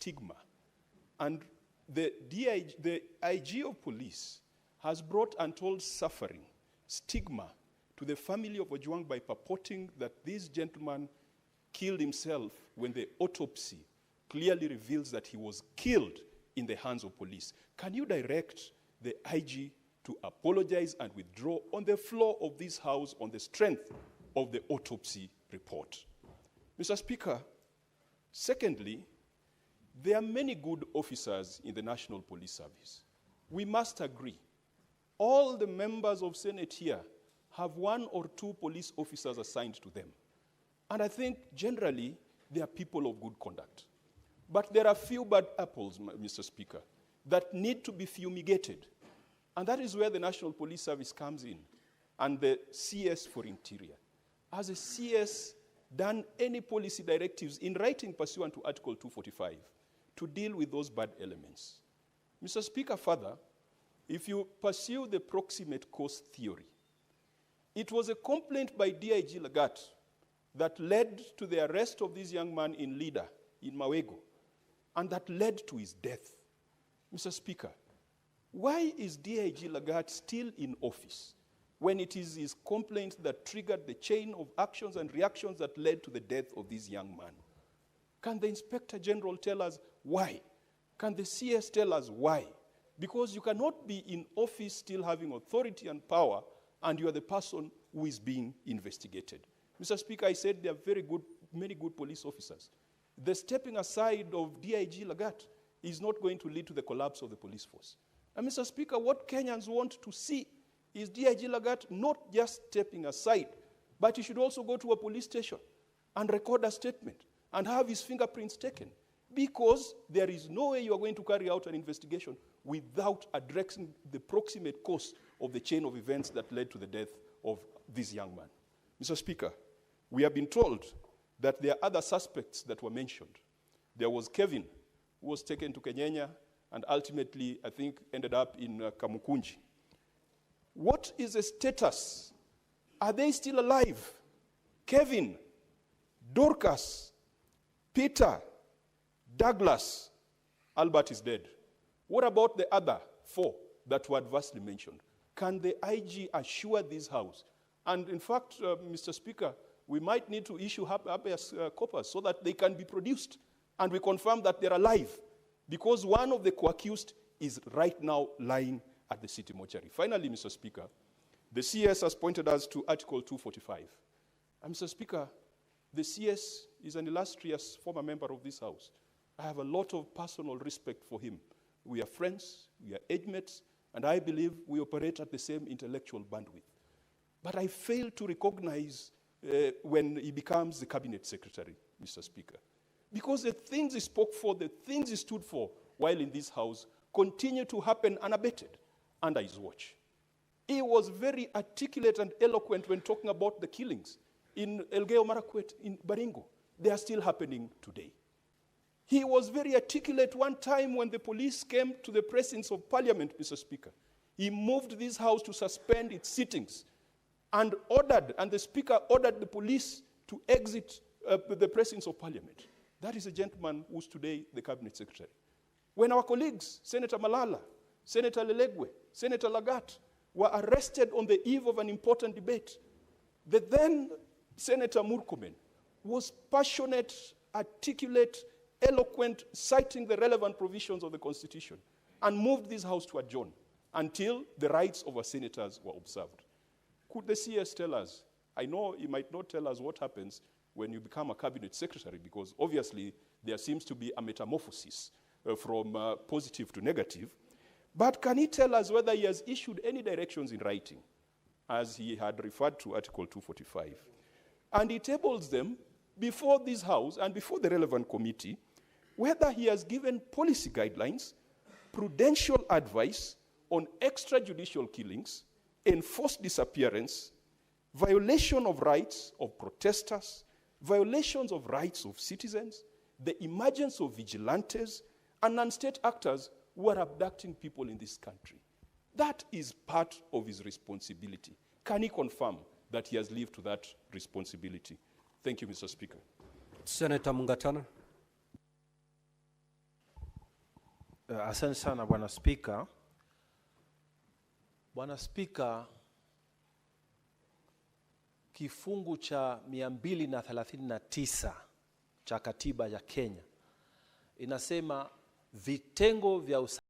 stigma. And the IG of police has brought untold suffering, stigma, to the family of Kajwang by purporting that this gentleman killed himself when the autopsy clearly reveals that he was killed in the hands of police. Can you direct the IG to apologize and withdraw on the floor of this House on the strength of the autopsy report? Mr. Speaker, secondly, there are many good officers in the National Police Service. We must agree. All the members of Senate here have 1 or 2 police officers assigned to them. And I think generally they are people of good conduct. But there are few bad apples, Mr. Speaker, that need to be fumigated. And that is where the National Police Service comes in, and the CS for Interior. Has a CS done any policy directives in writing pursuant to Article 245 to deal with those bad elements? Mr. Speaker, further, if you pursue the proximate cause theory, it was a complaint by DIG Lagat that led to the arrest of this young man in Lida, in Mawego, and that led to his death. Mr. Speaker, why is DIG Lagat still in office when it is his complaint that triggered the chain of actions and reactions that led to the death of this young man? Can the Inspector General tell us why? Can the CS tell us why? Because you cannot be in office still having authority and power, and you are the person who is being investigated. Mr. Speaker, I said there are many good police officers. The stepping aside of DIG Lagat is not going to lead to the collapse of the police force. And Mr. Speaker, what Kenyans want to see is DIG Lagat not just stepping aside, but he should also go to a police station and record a statement and have his fingerprints taken, because there is no way you are going to carry out an investigation without addressing the proximate cause of the chain of events that led to the death of this young man. Mr. Speaker, we have been told that there are other suspects that were mentioned. There was Kevin, who was taken to Kenyanya and ultimately, I think, ended up in Kamukunji. What is the status? Are they still alive? Kevin, Dorcas, Peter, Douglas, Albert is dead. What about the other 4 that were adversely mentioned? Can the IG assure this House? And in fact, Mr. Speaker, we might need to issue habeas corpus so that they can be produced and we confirm that they're alive, because one of the co-accused is right now lying at the city mortuary. Finally, Mr. Speaker, the CS has pointed us to Article 245. And Mr. Speaker, the CS is an illustrious former member of this House. I have a lot of personal respect for him. We are friends, we are age mates, and I believe we operate at the same intellectual bandwidth. But I fail to recognize when he becomes the cabinet secretary, Mr. Speaker. Because the things he spoke for, the things he stood for while in this House continue to happen unabated under his watch. He was very articulate and eloquent when talking about the killings in Elgeyo Marakwet, in Baringo. They are still happening today. He was very articulate one time when the police came to the presence of Parliament, Mr. Speaker. He moved this House to suspend its sittings and the Speaker ordered the police to exit the presence of Parliament. That is a gentleman who's today the Cabinet Secretary. When our colleagues, Senator Malala, Senator Lelegwe, Senator Lagat, were arrested on the eve of an important debate, the then Senator Murkomen was passionate, articulate, eloquent, citing the relevant provisions of the Constitution, and moved this House to adjourn until the rights of our senators were observed. Could the CS tell us? I know he might not tell us what happens when you become a cabinet secretary, because obviously there seems to be a metamorphosis from positive to negative. But can he tell us whether he has issued any directions in writing, as he had referred to Article 245? And he tables them before this House and before the relevant committee, whether he has given policy guidelines, prudential advice on extrajudicial killings, enforced disappearance, violation of rights of protesters, violations of rights of citizens, the emergence of vigilantes, and non-state actors who are abducting people in this country. That is part of his responsibility. Can he confirm that he has lived to that responsibility? Thank you, Mr. Speaker. Senator Mungatana. Asante sana Bwana Spika. Bwana Spika, kifungu cha 239 cha katiba ya Kenya inasema vitengo vya